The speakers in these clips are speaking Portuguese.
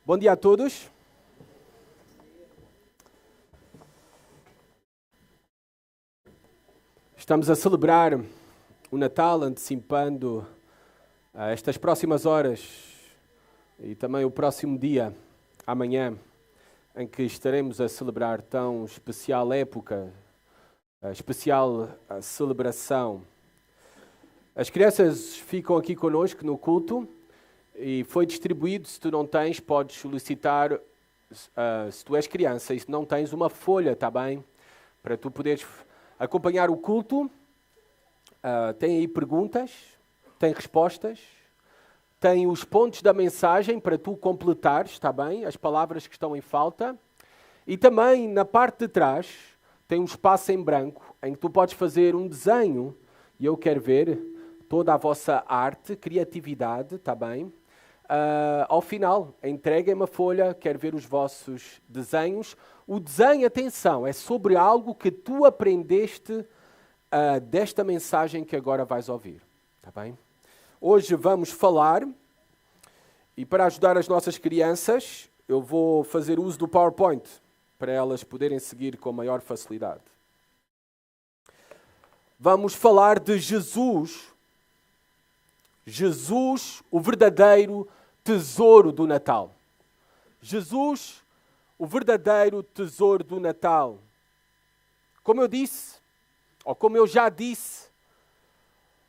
Bom dia a todos. Estamos a celebrar o Natal, antecipando estas próximas horas e também o próximo dia, amanhã, em que estaremos a celebrar tão especial época, especial celebração. As crianças ficam aqui connosco no culto e foi distribuído. Se tu não tens, podes solicitar, se tu és criança e se não tens, uma folha, está bem? Para tu poderes acompanhar o culto. Tem aí perguntas, tem respostas, tem os pontos da mensagem para tu completares, está bem? As palavras que estão em falta. E também, na parte de trás, tem um espaço em branco em que tu podes fazer um desenho e eu quero ver toda a vossa arte, criatividade, está bem? Ao final, entreguem-me a folha, quero ver os vossos desenhos. O desenho, atenção, é sobre algo que tu aprendeste desta mensagem que agora vais ouvir, está bem? Hoje vamos falar, e para ajudar as nossas crianças, eu vou fazer uso do PowerPoint, para elas poderem seguir com maior facilidade. Vamos falar de Jesus. Jesus, o verdadeiro tesouro do Natal. Jesus, o verdadeiro tesouro do Natal. Como eu disse, ou como eu já disse,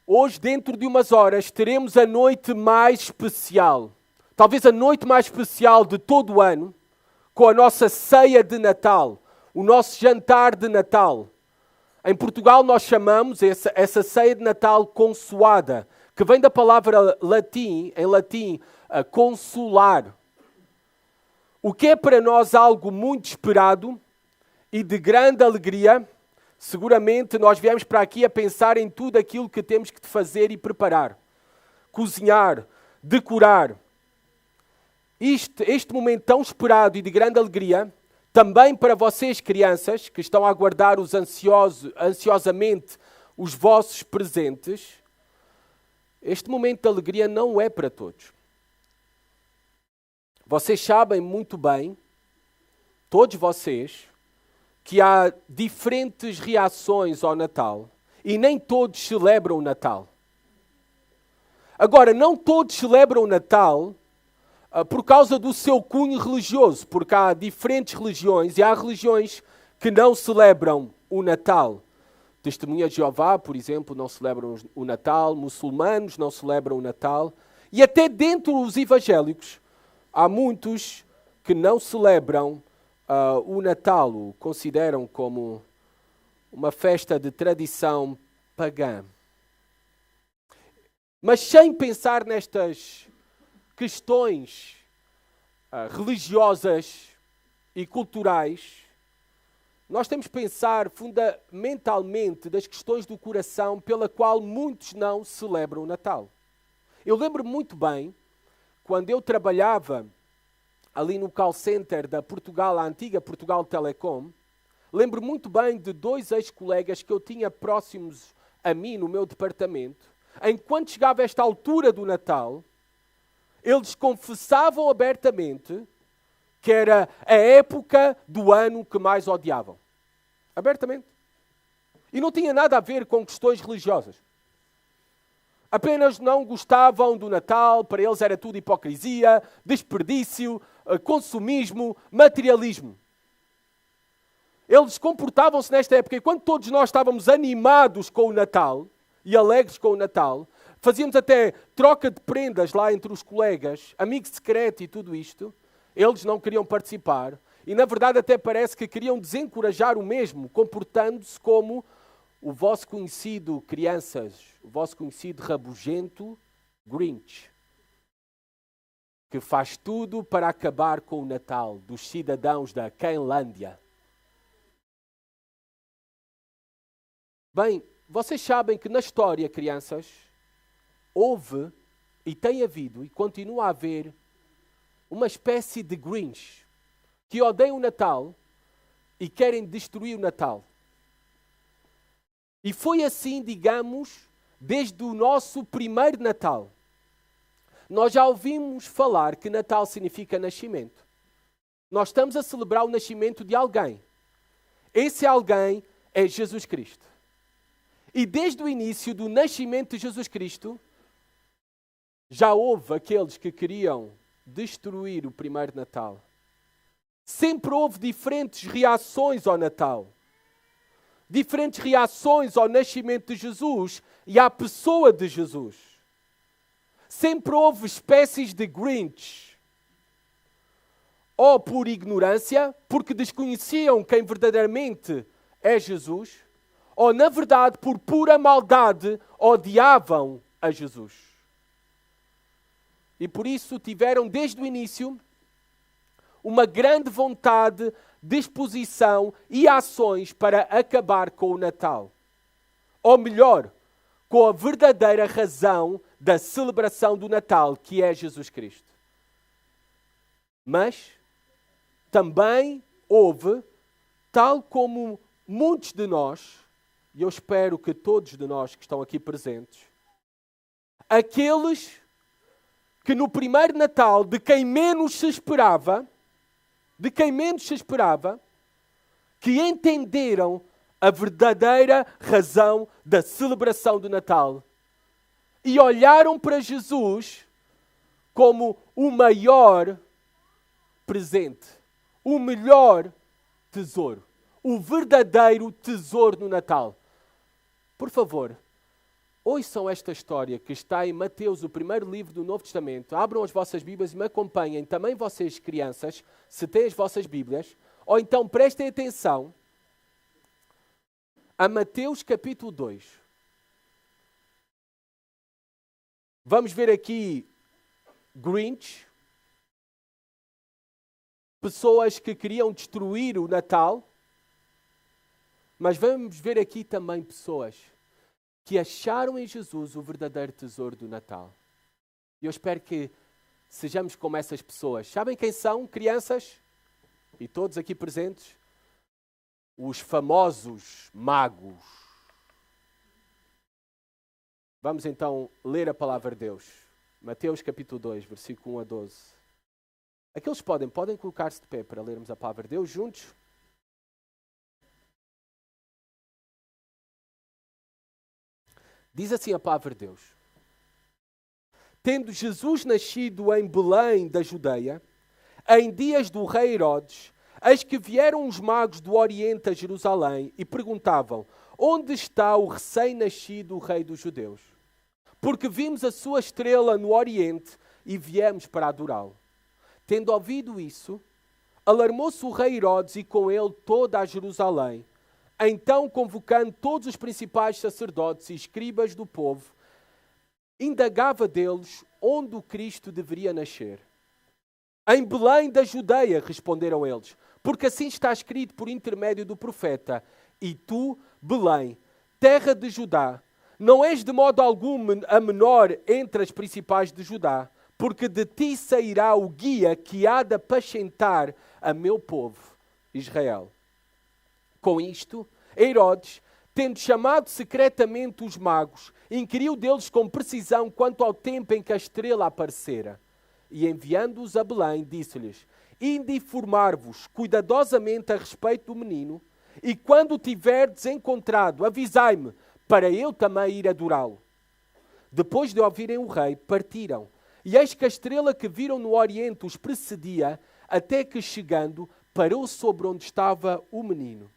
hoje, dentro de umas horas, teremos a noite mais especial. Talvez a noite mais especial de todo o ano, com a nossa ceia de Natal, o nosso jantar de Natal. Em Portugal nós chamamos essa ceia de Natal consoada, que vem da palavra em latim, consolar. O que é para nós algo muito esperado e de grande alegria. Seguramente nós viemos para aqui a pensar em tudo aquilo que temos que fazer e preparar. Cozinhar, decorar. Este momento tão esperado e de grande alegria, também para vocês crianças, que estão a aguardar ansiosamente os vossos presentes, este momento de alegria não é para todos. Vocês sabem muito bem, todos vocês, que há diferentes reações ao Natal e nem todos celebram o Natal. Agora, não todos celebram o Natal por causa do seu cunho religioso, porque há diferentes religiões e há religiões que não celebram o Natal. Testemunhas de Jeová, por exemplo, não celebram o Natal, muçulmanos não celebram o Natal e até dentro dos evangélicos há muitos que não celebram o Natal, o consideram como uma festa de tradição pagã. Mas sem pensar nestas questões religiosas e culturais, nós temos que pensar fundamentalmente das questões do coração pela qual muitos não celebram o Natal. Eu lembro muito bem, quando eu trabalhava ali no call center da Portugal, a antiga Portugal Telecom, lembro muito bem de dois ex-colegas que eu tinha próximos a mim no meu departamento. Enquanto chegava esta altura do Natal, eles confessavam abertamente que era a época do ano que mais odiavam. Abertamente. E não tinha nada a ver com questões religiosas. Apenas não gostavam do Natal, para eles era tudo hipocrisia, desperdício, consumismo, materialismo. Eles comportavam-se nesta época, e quando todos nós estávamos animados com o Natal e alegres com o Natal, fazíamos até troca de prendas lá entre os colegas, amigo secreto e tudo isto, eles não queriam participar e na verdade até parece que queriam desencorajar o mesmo, comportando-se como o vosso conhecido, crianças, o vosso conhecido rabugento Grinch, que faz tudo para acabar com o Natal dos cidadãos da Quenlândia. Bem, vocês sabem que na história, crianças, houve e tem havido e continua a haver uma espécie de Grinch que odeiam o Natal e querem destruir o Natal. E foi assim, digamos, desde o nosso primeiro Natal. Nós já ouvimos falar que Natal significa nascimento. Nós estamos a celebrar o nascimento de alguém. Esse alguém é Jesus Cristo. E desde o início do nascimento de Jesus Cristo, já houve aqueles que queriam destruir o primeiro Natal. Sempre houve diferentes reações ao Natal. Diferentes reações ao nascimento de Jesus e à pessoa de Jesus. Sempre houve espécies de Grinch. Ou por ignorância, porque desconheciam quem verdadeiramente é Jesus, ou na verdade por pura maldade odiavam a Jesus. E por isso tiveram desde o início uma grande vontade, disposição e ações para acabar com o Natal. Ou melhor, com a verdadeira razão da celebração do Natal, que é Jesus Cristo. Mas também houve, tal como muitos de nós, e eu espero que todos de nós que estão aqui presentes, aqueles que no primeiro Natal, de quem menos se esperava, que entenderam a verdadeira razão da celebração do Natal e olharam para Jesus como o maior presente, o melhor tesouro, o verdadeiro tesouro no Natal. Por favor, ouçam esta história que está em Mateus, o primeiro livro do Novo Testamento. Abram as vossas Bíblias e me acompanhem, também vocês crianças, se têm as vossas Bíblias, ou então prestem atenção a Mateus capítulo 2. Vamos ver aqui Grinch, pessoas que queriam destruir o Natal, mas vamos ver aqui também pessoas que acharam em Jesus o verdadeiro tesouro do Natal. E eu espero que sejamos como essas pessoas. Sabem quem são, crianças? E todos aqui presentes? Os famosos magos. Vamos então ler a palavra de Deus. Mateus capítulo 2, versículo 1 a 12. Aqueles podem colocar-se de pé para lermos a palavra de Deus juntos. Diz assim a palavra de Deus. Tendo Jesus nascido em Belém da Judeia, em dias do rei Herodes, eis que vieram os magos do Oriente a Jerusalém e perguntavam: onde está o recém-nascido rei dos judeus? Porque vimos a sua estrela no Oriente e viemos para adorá-lo. Tendo ouvido isso, alarmou-se o rei Herodes e com ele toda a Jerusalém. Então, convocando todos os principais sacerdotes e escribas do povo, indagava deles onde o Cristo deveria nascer. Em Belém da Judeia, responderam eles, porque assim está escrito por intermédio do profeta: e tu, Belém, terra de Judá, não és de modo algum a menor entre as principais de Judá, porque de ti sairá o guia que há de apacentar a meu povo, Israel. Com isto, Herodes, tendo chamado secretamente os magos, inquiriu deles com precisão quanto ao tempo em que a estrela aparecera. E enviando-os a Belém, disse-lhes: ide informar-vos cuidadosamente a respeito do menino, e quando o tiverdes encontrado, avisai-me, para eu também ir adorá-lo. Depois de ouvirem o rei, partiram. E eis que a estrela que viram no Oriente os precedia, até que, chegando, parou sobre onde estava o menino.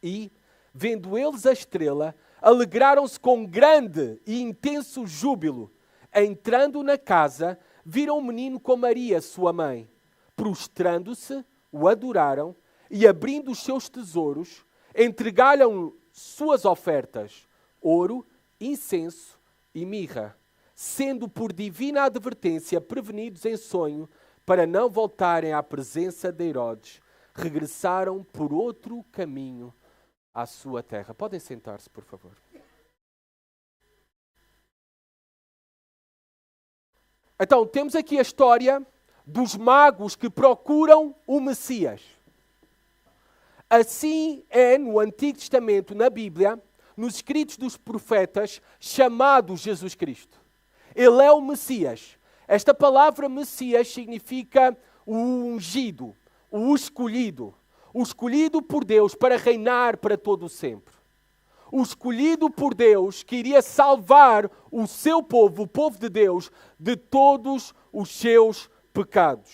E, vendo eles a estrela, alegraram-se com grande e intenso júbilo. Entrando na casa, viram o menino com Maria, sua mãe. Prostrando-se, o adoraram e, abrindo os seus tesouros, entregaram suas ofertas, ouro, incenso e mirra, sendo por divina advertência prevenidos em sonho para não voltarem à presença de Herodes. Regressaram por outro caminho à sua terra. Podem sentar-se, por favor. Então, temos aqui a história dos magos que procuram o Messias. Assim é no Antigo Testamento, na Bíblia, nos escritos dos profetas, chamado Jesus Cristo. Ele é o Messias. Esta palavra Messias significa o ungido, o escolhido por Deus para reinar para todo o sempre. O escolhido por Deus que iria salvar o seu povo, o povo de Deus, de todos os seus pecados.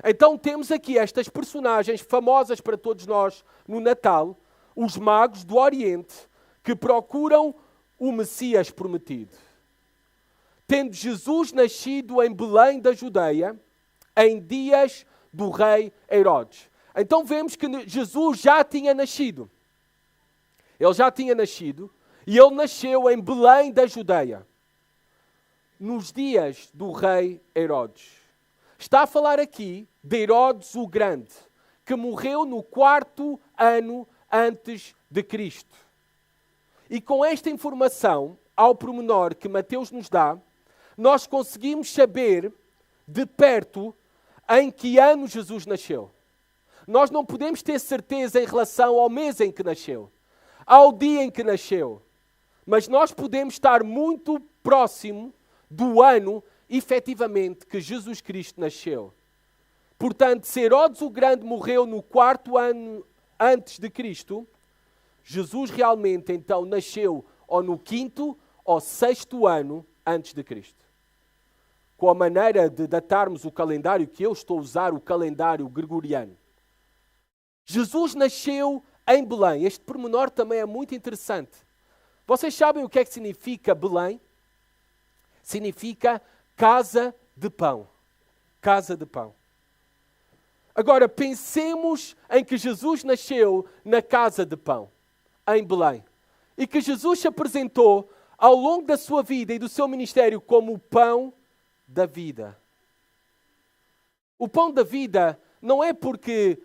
Então temos aqui estas personagens famosas para todos nós no Natal, os magos do Oriente, que procuram o Messias prometido. Tendo Jesus nascido em Belém da Judeia, em dias do rei Herodes. Então vemos que Jesus já tinha nascido. Ele já tinha nascido e ele nasceu em Belém da Judeia, nos dias do rei Herodes. Está a falar aqui de Herodes o Grande, que morreu no 4º ano antes de Cristo. E com esta informação, ao pormenor que Mateus nos dá, nós conseguimos saber de perto em que ano Jesus nasceu. Nós não podemos ter certeza em relação ao mês em que nasceu, ao dia em que nasceu, mas nós podemos estar muito próximo do ano, efetivamente, que Jesus Cristo nasceu. Portanto, se Herodes o Grande morreu no 4º ano antes de Cristo, Jesus realmente então nasceu ou no 5º ou 6º ano antes de Cristo. Com a maneira de datarmos o calendário que eu estou a usar, o calendário gregoriano. Jesus nasceu em Belém. Este pormenor também é muito interessante. Vocês sabem o que é que significa Belém? Significa casa de pão. Casa de pão. Agora, pensemos em que Jesus nasceu na casa de pão, em Belém. E que Jesus se apresentou ao longo da sua vida e do seu ministério como o pão da vida. O pão da vida não é porque,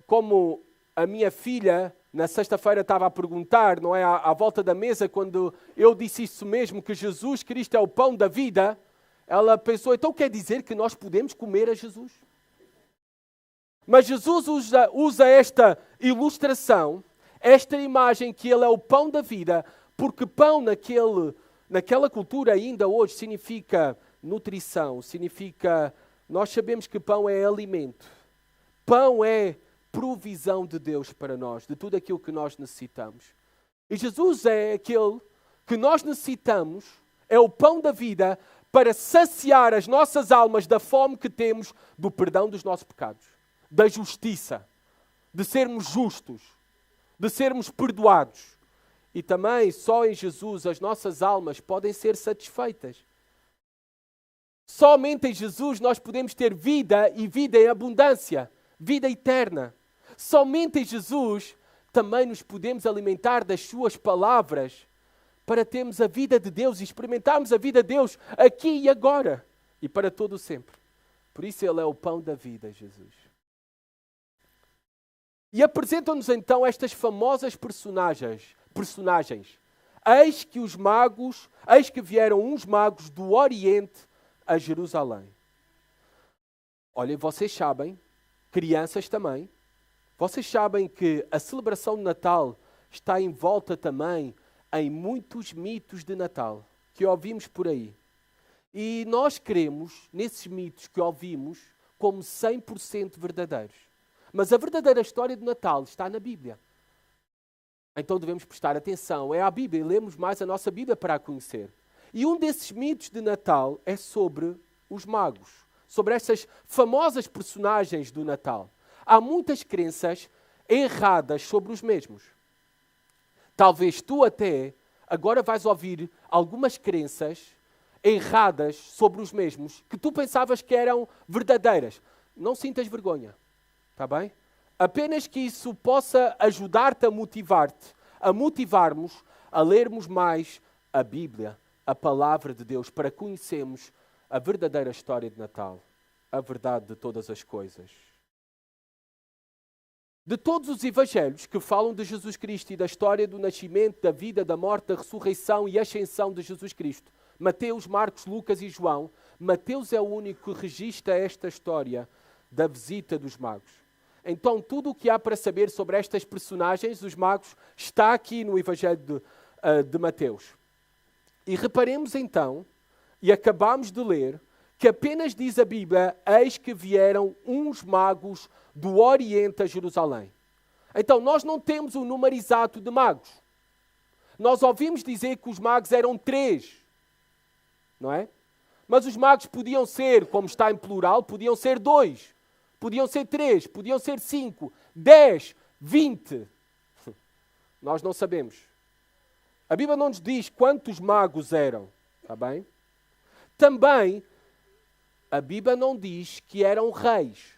como a minha filha na sexta-feira estava a perguntar, não é, à volta da mesa, quando eu disse isso mesmo, que Jesus Cristo é o pão da vida, ela pensou, então quer dizer que nós podemos comer a Jesus? Mas Jesus usa esta ilustração, esta imagem que ele é o pão da vida, porque pão naquela cultura ainda hoje significa nutrição, significa, nós sabemos que pão é alimento. Pão é provisão de Deus para nós, de tudo aquilo que nós necessitamos. E Jesus é aquele que nós necessitamos, é o pão da vida para saciar as nossas almas da fome que temos do perdão dos nossos pecados, da justiça, de sermos justos, de sermos perdoados. E também só em Jesus as nossas almas podem ser satisfeitas. Somente em Jesus nós podemos ter vida e vida em abundância, vida eterna. Somente em Jesus também nos podemos alimentar das suas palavras para termos a vida de Deus e experimentarmos a vida de Deus aqui e agora e para todo o sempre. Por isso ele é o pão da vida, Jesus. E apresentam-nos então estas famosas personagens. Eis que vieram uns magos do Oriente a Jerusalém. Olhem, vocês sabem, crianças também, vocês sabem que a celebração de Natal está envolta também em muitos mitos de Natal que ouvimos por aí. E nós cremos nesses mitos que ouvimos como 100% verdadeiros. Mas a verdadeira história do Natal está na Bíblia. Então devemos prestar atenção. É a Bíblia e lemos mais a nossa Bíblia para a conhecer. E um desses mitos de Natal é sobre os magos, sobre estas famosas personagens do Natal. Há muitas crenças erradas sobre os mesmos. Talvez tu até agora vais ouvir algumas crenças erradas sobre os mesmos que tu pensavas que eram verdadeiras. Não sintas vergonha, está bem? Apenas que isso possa ajudar-te a motivar-te, a motivarmos a lermos mais a Bíblia, a palavra de Deus, para conhecermos a verdadeira história de Natal, a verdade de todas as coisas. De todos os evangelhos que falam de Jesus Cristo e da história do nascimento, da vida, da morte, da ressurreição e ascensão de Jesus Cristo, Mateus, Marcos, Lucas e João, Mateus é o único que registra esta história da visita dos magos. Então, tudo o que há para saber sobre estas personagens, os magos, está aqui no Evangelho de Mateus. E reparemos então, e acabámos de ler que apenas diz a Bíblia, eis que vieram uns magos do Oriente a Jerusalém. Então, nós não temos o número exato de magos. Nós ouvimos dizer que os magos eram 3, não é? Mas os magos podiam ser, como está em plural, podiam ser 2, podiam ser 3, podiam ser 5, 10, 20. Nós não sabemos. A Bíblia não nos diz quantos magos eram, está bem? Também, a Bíblia não diz que eram reis.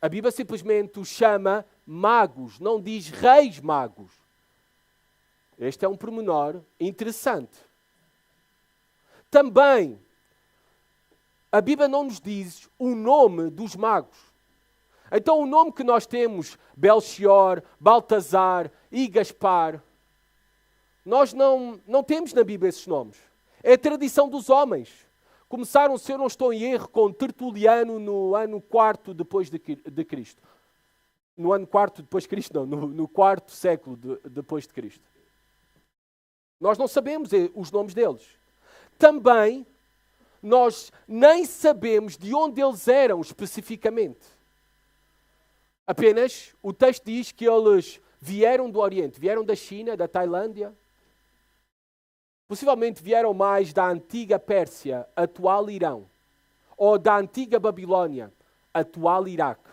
A Bíblia simplesmente os chama magos, não diz reis magos. Este é um pormenor interessante. Também, a Bíblia não nos diz o nome dos magos. Então o nome que nós temos, Belchior, Baltazar e Gaspar, nós não temos na Bíblia esses nomes. É a tradição dos homens. Começaram, se eu não estou em erro, com Tertuliano no ano 4 depois de Cristo. No ano 4 depois de Cristo, não, no 4º século depois de Cristo. Nós não sabemos os nomes deles. Também, nós nem sabemos de onde eles eram especificamente. Apenas o texto diz que eles vieram do Oriente, vieram da China, da Tailândia. Possivelmente vieram mais da antiga Pérsia, atual Irão, ou da antiga Babilónia, atual Iraque.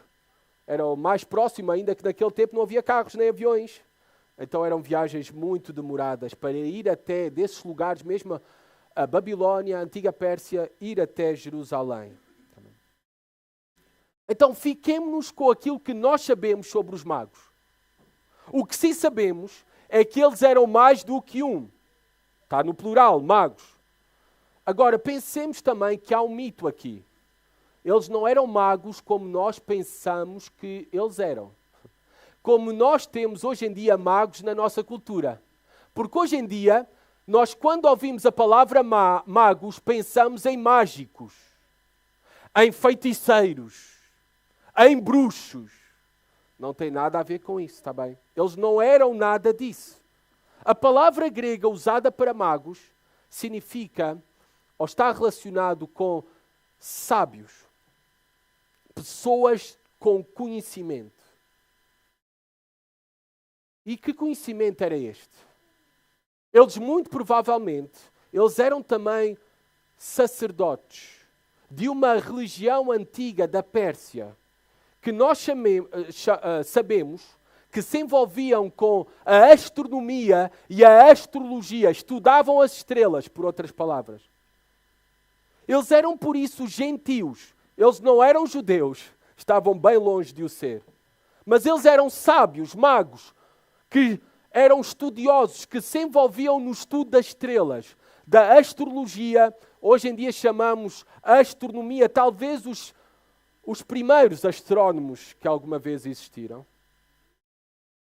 Era o mais próximo, ainda que naquele tempo não havia carros nem aviões. Então eram viagens muito demoradas para ir até desses lugares, mesmo a Babilónia, a antiga Pérsia, ir até Jerusalém. Então fiquemo-nos com aquilo que nós sabemos sobre os magos. O que sim sabemos é que eles eram mais do que um. Está no plural, magos. Agora, pensemos também que há um mito aqui. Eles não eram magos como nós pensamos que eles eram. Como nós temos hoje em dia magos na nossa cultura. Porque hoje em dia, nós quando ouvimos a palavra magos, pensamos em mágicos, em feiticeiros, em bruxos. Não tem nada a ver com isso, está bem? Eles não eram nada disso. A palavra grega usada para magos significa, ou está relacionado com sábios, pessoas com conhecimento. E que conhecimento era este? Eles muito provavelmente, eles eram também sacerdotes de uma religião antiga da Pérsia, que nós sabemos que se envolviam com a astronomia e a astrologia, estudavam as estrelas, por outras palavras. Eles eram, por isso, gentios. Eles não eram judeus, estavam bem longe de o ser. Mas eles eram sábios, magos, que eram estudiosos, que se envolviam no estudo das estrelas, da astrologia. Hoje em dia chamamos a astronomia, talvez os primeiros astrónomos que alguma vez existiram.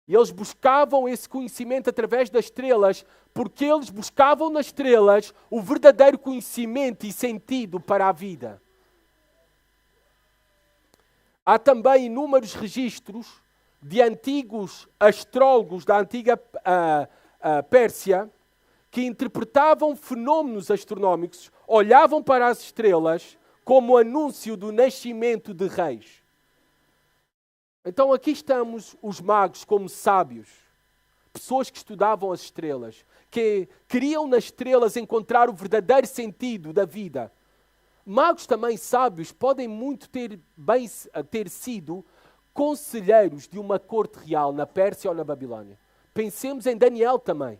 E eles buscavam esse conhecimento através das estrelas, porque eles buscavam nas estrelas o verdadeiro conhecimento e sentido para a vida. Há também inúmeros registros de antigos astrólogos da antiga Pérsia que interpretavam fenómenos astronómicos, olhavam para as estrelas como anúncio do nascimento de reis. Então aqui estamos os magos como sábios, pessoas que estudavam as estrelas, que queriam nas estrelas encontrar o verdadeiro sentido da vida. Magos também sábios podem muito ter sido conselheiros de uma corte real na Pérsia ou na Babilónia. Pensemos em Daniel também.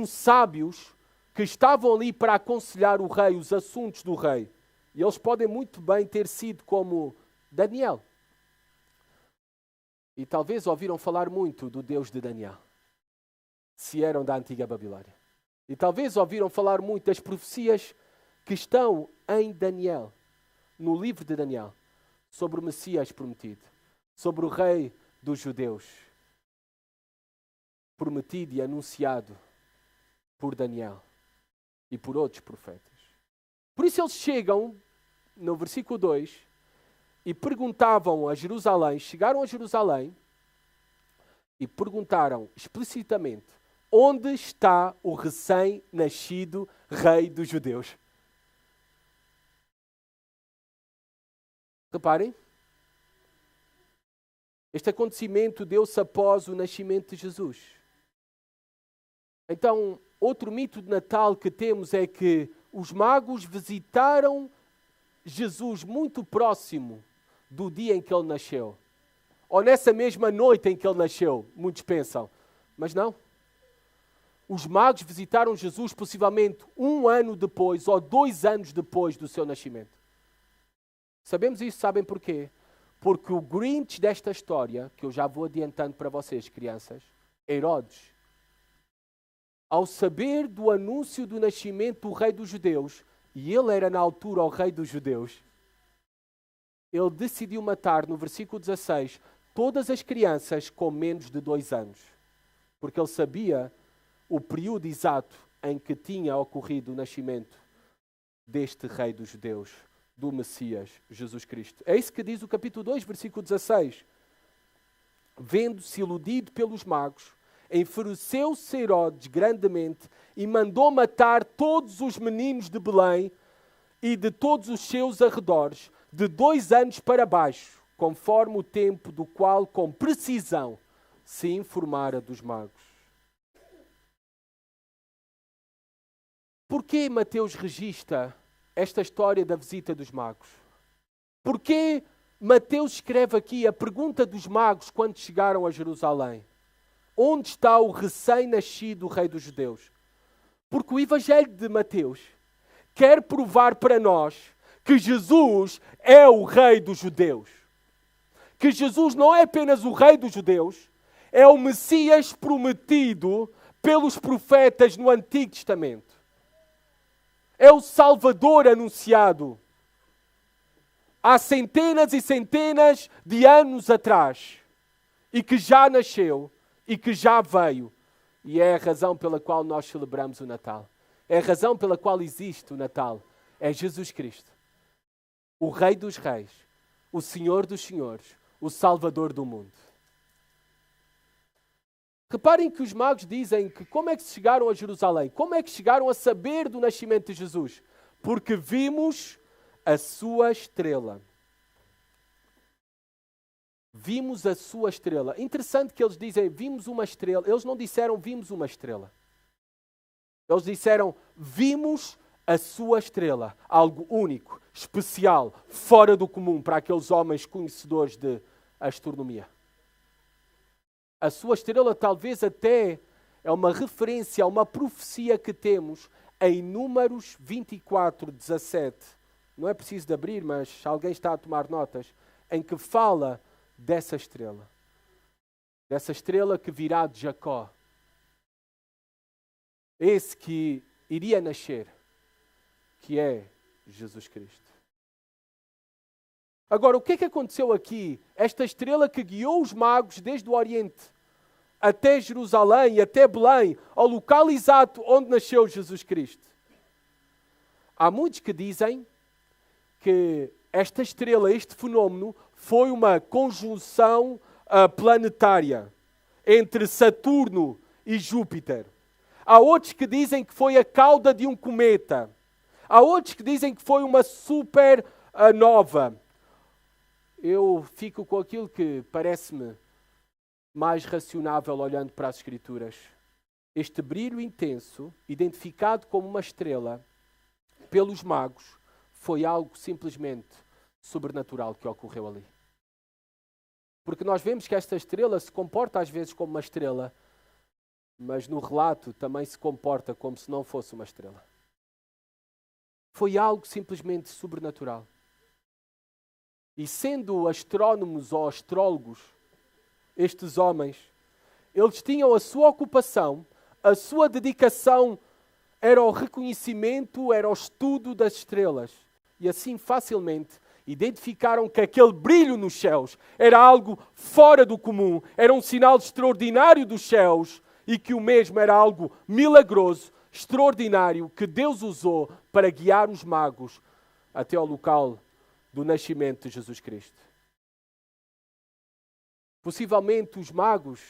Sábios que estavam ali para aconselhar o rei, os assuntos do rei. E eles podem muito bem ter sido como Daniel. E talvez ouviram falar muito do Deus de Daniel, se eram da antiga Babilónia. E talvez ouviram falar muito das profecias que estão em Daniel, no livro de Daniel, sobre o Messias prometido, sobre o rei dos judeus, prometido e anunciado por Daniel e por outros profetas. Por isso eles chegam, no versículo 2, e perguntavam a Jerusalém, chegaram a Jerusalém e perguntaram explicitamente: onde está o recém-nascido Rei dos Judeus. Reparem, este acontecimento deu-se após o nascimento de Jesus. Então, outro mito de Natal que temos é que os magos visitaram Jesus muito próximo do dia em que ele nasceu. Ou nessa mesma noite em que ele nasceu, muitos pensam. Mas não. Os magos visitaram Jesus possivelmente 1 ano depois ou 2 anos depois do seu nascimento. Sabemos isso, sabem porquê? Porque o Grinch desta história, que eu já vou adiantando para vocês, crianças, Herodes, ao saber do anúncio do nascimento do rei dos judeus, e ele era na altura o rei dos judeus, ele decidiu matar, no versículo 16, todas as crianças com menos de 2 anos. Porque ele sabia o período exato em que tinha ocorrido o nascimento deste rei dos judeus, do Messias, Jesus Cristo. É isso que diz o capítulo 2, versículo 16. Vendo-se iludido pelos magos, enfureceu-se Herodes grandemente e mandou matar todos os meninos de Belém e de todos os seus arredores, de 2 anos para baixo, conforme o tempo do qual, com precisão, se informara dos magos. Porquê Mateus registra esta história da visita dos magos? Porquê Mateus escreve aqui a pergunta dos magos quando chegaram a Jerusalém? Onde está o recém-nascido rei dos judeus? Porque o Evangelho de Mateus quer provar para nós que Jesus é o rei dos judeus. Que Jesus não é apenas o rei dos judeus, é o Messias prometido pelos profetas no Antigo Testamento. É o Salvador anunciado há centenas e centenas de anos atrás e que já nasceu e que já veio. E é a razão pela qual nós celebramos o Natal. É a razão pela qual existe o Natal. É Jesus Cristo, o Rei dos Reis, o Senhor dos Senhores, o Salvador do mundo. Reparem que os magos dizem que como é que chegaram a Jerusalém? Como é que chegaram a saber do nascimento de Jesus? Porque vimos a sua estrela. Vimos a sua estrela. Interessante que eles dizem, vimos uma estrela. Eles não disseram, vimos uma estrela. Eles disseram, vimos a sua estrela. Algo único, especial, fora do comum para aqueles homens conhecedores de astronomia. A sua estrela talvez até é uma referência a uma profecia que temos em Números 24, 17. Não é preciso de abrir, mas alguém está a tomar notas, em que fala dessa estrela. Dessa estrela que virá de Jacó. Esse que iria nascer, que é Jesus Cristo. Agora, o que é que aconteceu aqui? Esta estrela que guiou os magos desde o Oriente até Jerusalém e até Belém, ao local exato onde nasceu Jesus Cristo. Há muitos que dizem que esta estrela, este fenómeno, foi uma conjunção planetária entre Saturno e Júpiter. Há outros que dizem que foi a cauda de um cometa. Há outros que dizem que foi uma supernova. Eu fico com aquilo que parece-me mais racionável olhando para as Escrituras. Este brilho intenso, identificado como uma estrela pelos magos, foi algo simplesmente sobrenatural que ocorreu ali. Porque nós vemos que esta estrela se comporta às vezes como uma estrela, mas no relato também se comporta como se não fosse uma estrela. Foi algo simplesmente sobrenatural. E sendo astrónomos ou astrólogos, estes homens, eles tinham a sua ocupação, a sua dedicação era o reconhecimento, era o estudo das estrelas. E assim facilmente identificaram que aquele brilho nos céus era algo fora do comum, era um sinal extraordinário dos céus e que o mesmo era algo milagroso, extraordinário, que Deus usou para guiar os magos até ao local do nascimento de Jesus Cristo. Possivelmente os magos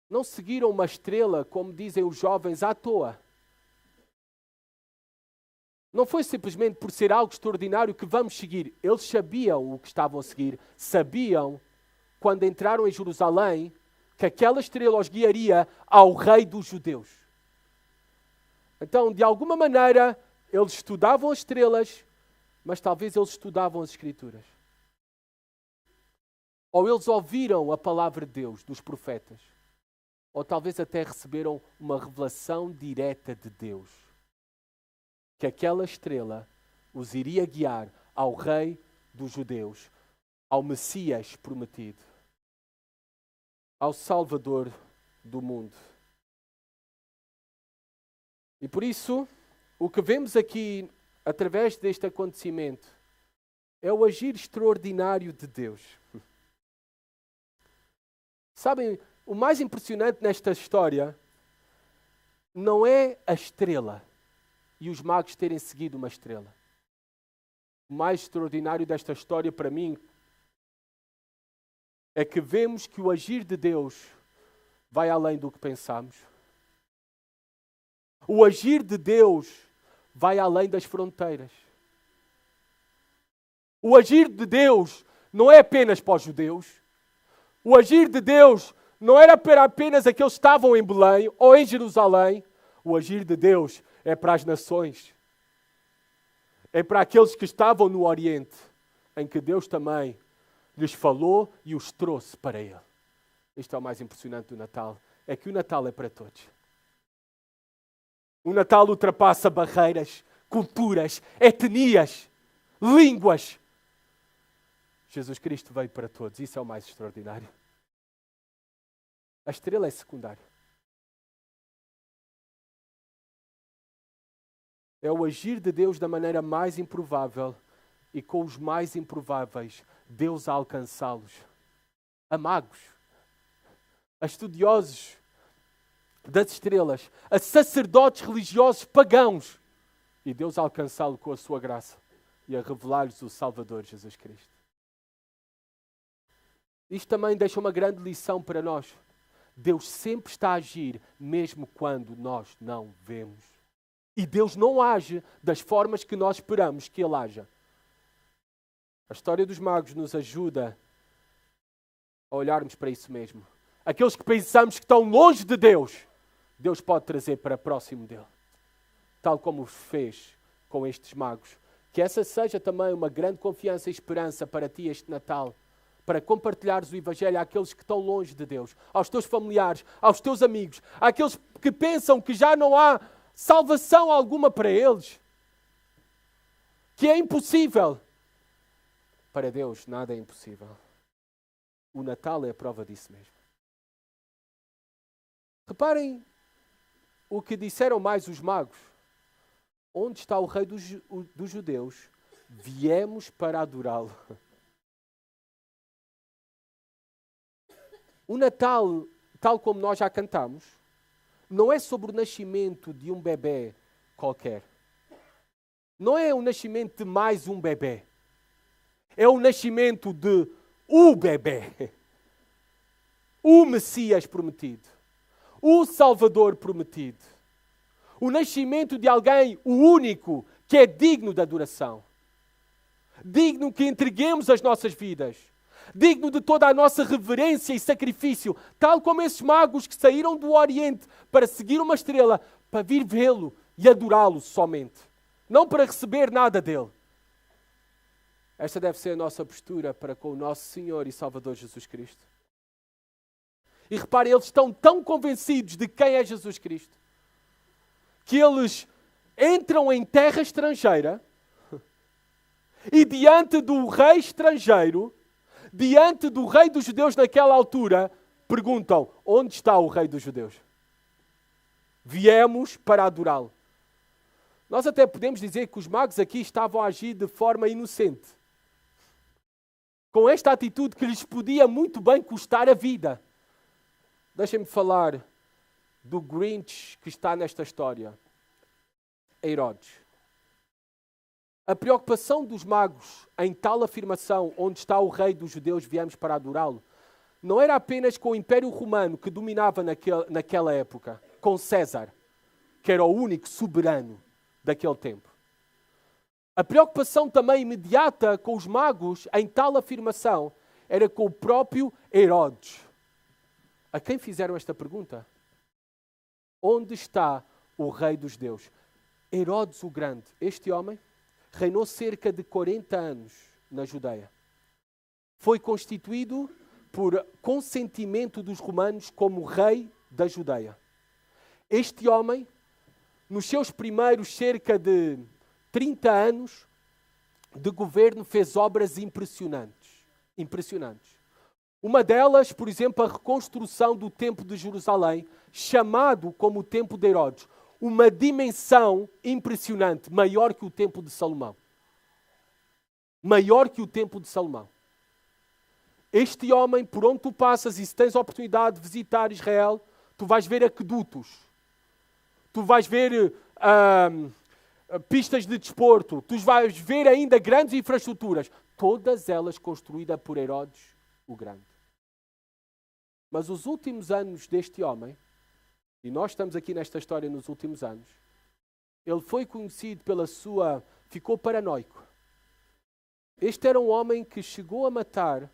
não seguiram uma estrela, como dizem os jovens, à toa. Não foi simplesmente por ser algo extraordinário que vamos seguir. Eles sabiam o que estavam a seguir. Sabiam, quando entraram em Jerusalém, que aquela estrela os guiaria ao rei dos judeus. Então, de alguma maneira, eles estudavam as estrelas, mas talvez eles estudavam as Escrituras. Ou eles ouviram a palavra de Deus, dos profetas. Ou talvez até receberam uma revelação direta de Deus. Que aquela estrela os iria guiar ao rei dos judeus, ao Messias prometido, ao Salvador do mundo. E por isso, o que vemos aqui, através deste acontecimento, é o agir extraordinário de Deus. Sabem, o mais impressionante nesta história não é a estrela e os magos terem seguido uma estrela. O mais extraordinário desta história para mim é que vemos que o agir de Deus vai além do que pensamos. O agir de Deus vai além das fronteiras. O agir de Deus não é apenas para os judeus. O agir de Deus não era para apenas aqueles que estavam em Belém ou em Jerusalém. O agir de Deus é para as nações. É para aqueles que estavam no Oriente, em que Deus também lhes falou e os trouxe para Ele. Isto é o mais impressionante do Natal. É que o Natal é para todos. O Natal ultrapassa barreiras, culturas, etnias, línguas. Jesus Cristo veio para todos. Isso é o mais extraordinário. A estrela é secundária. É o agir de Deus da maneira mais improvável e com os mais improváveis, Deus a alcançá-los. A magos, a estudiosos das estrelas, a sacerdotes religiosos pagãos, e Deus a alcançá-lo com a sua graça e a revelar-lhes o Salvador Jesus Cristo. Isto também deixa uma grande lição para nós. Deus sempre está a agir, mesmo quando nós não vemos. E Deus não age das formas que nós esperamos que Ele haja. A história dos magos nos ajuda a olharmos para isso mesmo. Aqueles que pensamos que estão longe de Deus, Deus pode trazer para próximo dele. Tal como fez com estes magos. Que essa seja também uma grande confiança e esperança para ti este Natal. Para compartilhares o Evangelho àqueles que estão longe de Deus. Aos teus familiares, aos teus amigos. Àqueles que pensam que já não há salvação alguma para eles. Que é impossível. Para Deus nada é impossível. O Natal é a prova disso mesmo. Reparem o que disseram mais os magos. Onde está o rei dos judeus? Viemos para adorá-lo. O Natal, tal como nós já cantamos, não é sobre o nascimento de um bebê qualquer. Não é o nascimento de mais um bebê. É o nascimento de o bebê. O Messias prometido. O Salvador prometido. O nascimento de alguém, o único, que é digno de adoração. Digno que entreguemos as nossas vidas. Digno de toda a nossa reverência e sacrifício. Tal como esses magos que saíram do Oriente para seguir uma estrela, para vir vê-lo e adorá-lo somente. Não para receber nada dele. Esta deve ser a nossa postura para com o nosso Senhor e Salvador Jesus Cristo. E reparem, eles estão tão convencidos de quem é Jesus Cristo, que eles entram em terra estrangeira e diante do rei estrangeiro, diante do rei dos judeus naquela altura, perguntam, onde está o rei dos judeus? Viemos para adorá-lo. Nós até podemos dizer que os magos aqui estavam a agir de forma inocente. Com esta atitude que lhes podia muito bem custar a vida. Deixem-me falar do Grinch que está nesta história. Herodes. A preocupação dos magos em tal afirmação, onde está o rei dos judeus, viemos para adorá-lo, não era apenas com o Império Romano que dominava naquela época, com César, que era o único soberano daquele tempo. A preocupação também imediata com os magos em tal afirmação era com o próprio Herodes. A quem fizeram esta pergunta? Onde está o rei dos judeus? Herodes o Grande, este homem, reinou cerca de 40 anos na Judeia. Foi constituído por consentimento dos romanos como rei da Judeia. Este homem, nos seus primeiros cerca de 30 anos de governo, fez obras impressionantes. Uma delas, por exemplo, a reconstrução do Templo de Jerusalém, chamado como o Templo de Herodes. Uma dimensão impressionante, maior que o Templo de Salomão. Maior que o Templo de Salomão. Este homem, por onde tu passas, e se tens a oportunidade de visitar Israel, tu vais ver aquedutos. Tu vais ver pistas de desporto. Tu vais ver ainda grandes infraestruturas. Todas elas construídas por Herodes o Grande. Mas os últimos anos deste homem, e nós estamos aqui nesta história nos últimos anos, ele foi conhecido ficou paranoico. Este era um homem que chegou a matar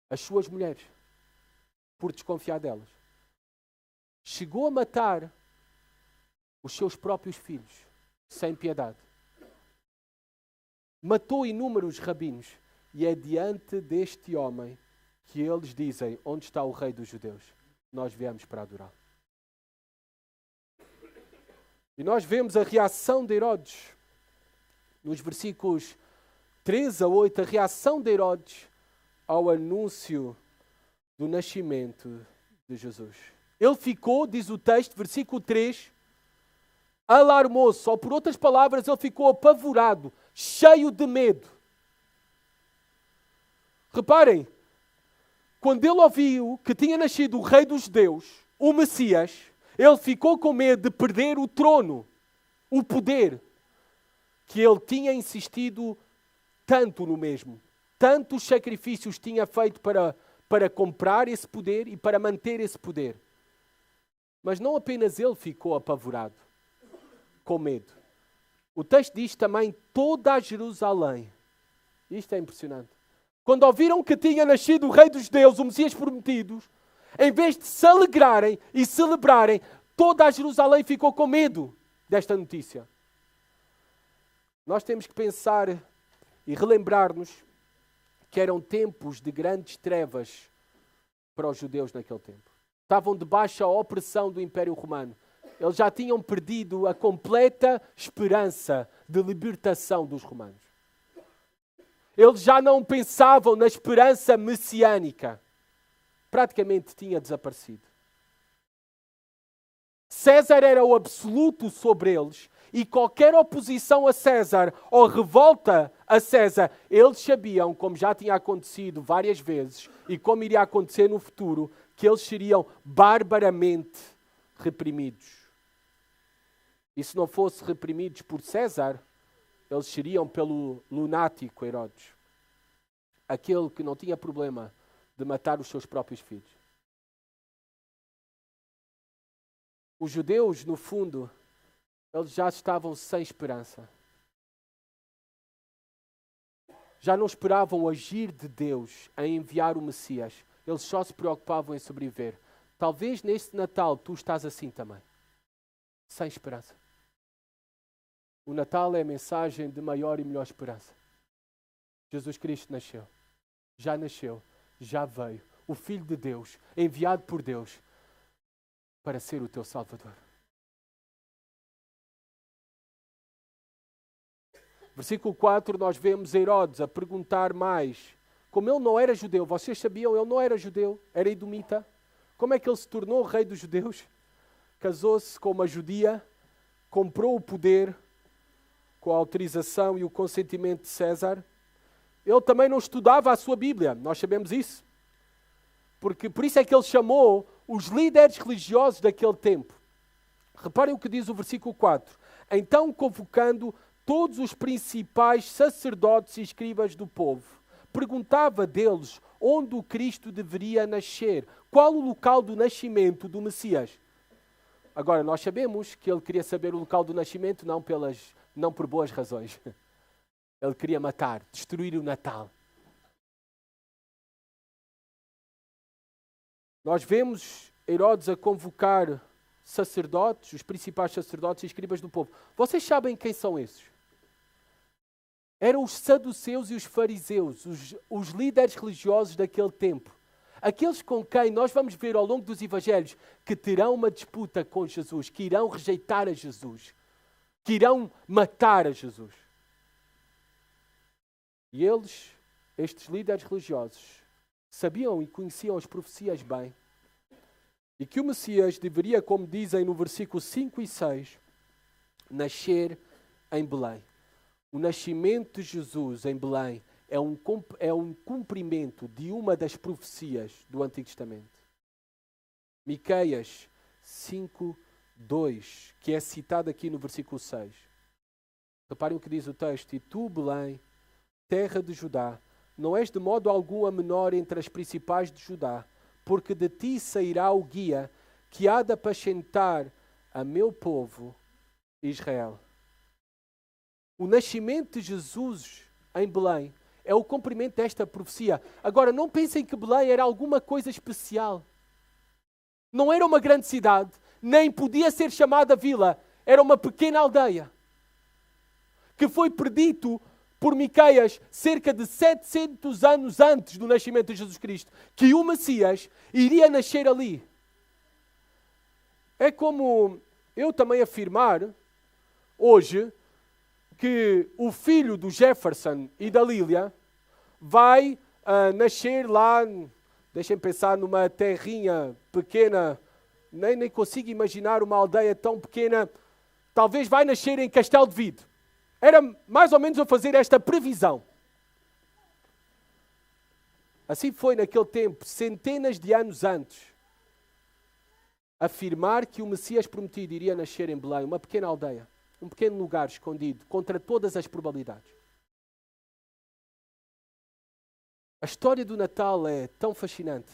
as suas mulheres, por desconfiar delas. Chegou a matar os seus próprios filhos, sem piedade. Matou inúmeros rabinos, e é diante deste homem que eles dizem: onde está o rei dos judeus? Nós viemos para adorar. E nós vemos a reação de Herodes. Nos versículos 3 a 8, a reação de Herodes ao anúncio do nascimento de Jesus. Ele ficou, diz o texto, versículo 3, alarmou-se, ou por outras palavras, ele ficou apavorado, cheio de medo. Reparem, quando ele ouviu que tinha nascido o rei dos judeus, o Messias, ele ficou com medo de perder o trono, o poder, que ele tinha insistido tanto no mesmo. Tantos sacrifícios tinha feito para comprar esse poder e para manter esse poder. Mas não apenas ele ficou apavorado, com medo. O texto diz também toda a Jerusalém. Isto é impressionante. Quando ouviram que tinha nascido o rei dos judeus, o Messias prometido, em vez de se alegrarem e celebrarem, toda a Jerusalém ficou com medo desta notícia. Nós temos que pensar e relembrar-nos que eram tempos de grandes trevas para os judeus naquele tempo. Estavam debaixo da opressão do Império Romano. Eles já tinham perdido a completa esperança de libertação dos romanos. Eles já não pensavam na esperança messiânica. Praticamente tinha desaparecido. César era o absoluto sobre eles, e qualquer oposição a César ou revolta a César, eles sabiam, como já tinha acontecido várias vezes e como iria acontecer no futuro, que eles seriam barbaramente reprimidos. E se não fossem reprimidos por César, eles seriam pelo lunático Herodes, aquele que não tinha problema de matar os seus próprios filhos. Os judeus, no fundo, eles já estavam sem esperança. Já não esperavam o agir de Deus em enviar o Messias. Eles só se preocupavam em sobreviver. Talvez neste Natal tu estás assim também. Sem esperança. O Natal é a mensagem de maior e melhor esperança. Jesus Cristo nasceu. Já veio. O Filho de Deus, enviado por Deus para ser o teu Salvador. Versículo 4, nós vemos Herodes a perguntar mais. Como ele não era judeu, vocês sabiam, ele não era judeu, era edomita. Como é que ele se tornou rei dos judeus? Casou-se com uma judia, comprou o poder com a autorização e o consentimento de César. Ele também não estudava a sua Bíblia, nós sabemos isso. Por isso é que ele chamou os líderes religiosos daquele tempo. Reparem o que diz o versículo 4. Então, convocando todos os principais sacerdotes e escribas do povo, perguntava deles onde o Cristo deveria nascer, qual o local do nascimento do Messias. Agora, nós sabemos que ele queria saber o local do nascimento não não por boas razões. Ele queria matar, destruir o Natal. Nós vemos Herodes a convocar sacerdotes, os principais sacerdotes e escribas do povo. Vocês sabem quem são esses? Eram os saduceus e os fariseus, os líderes religiosos daquele tempo. Aqueles com quem nós vamos ver ao longo dos evangelhos que terão uma disputa com Jesus, que irão rejeitar a Jesus, que irão matar a Jesus. E eles, estes líderes religiosos, sabiam e conheciam as profecias bem. E que o Messias deveria, como dizem no versículo 5 e 6, nascer em Belém. O nascimento de Jesus em Belém é um cumprimento de uma das profecias do Antigo Testamento. Miqueias 5:2, que é citado aqui no versículo 6. Reparem o que diz o texto. E tu, Belém, terra de Judá, não és de modo algum a menor entre as principais de Judá, porque de ti sairá o guia que há de apacentar a meu povo Israel. O nascimento de Jesus em Belém é o cumprimento desta profecia. Agora, não pensem que Belém era alguma coisa especial. Não era uma grande cidade, nem podia ser chamada vila. Era uma pequena aldeia que foi predito por Miqueias cerca de 700 anos antes do nascimento de Jesus Cristo, que o Messias iria nascer ali. É como eu também afirmar hoje que o filho do Jefferson e da Lília vai nascer lá, deixem pensar, numa terrinha pequena, nem consigo imaginar uma aldeia tão pequena, talvez vai nascer em Castelo de Vide. Era mais ou menos eu fazer esta previsão. Assim foi naquele tempo, centenas de anos antes, afirmar que o Messias prometido iria nascer em Belém, uma pequena aldeia, um pequeno lugar escondido, contra todas as probabilidades. A história do Natal é tão fascinante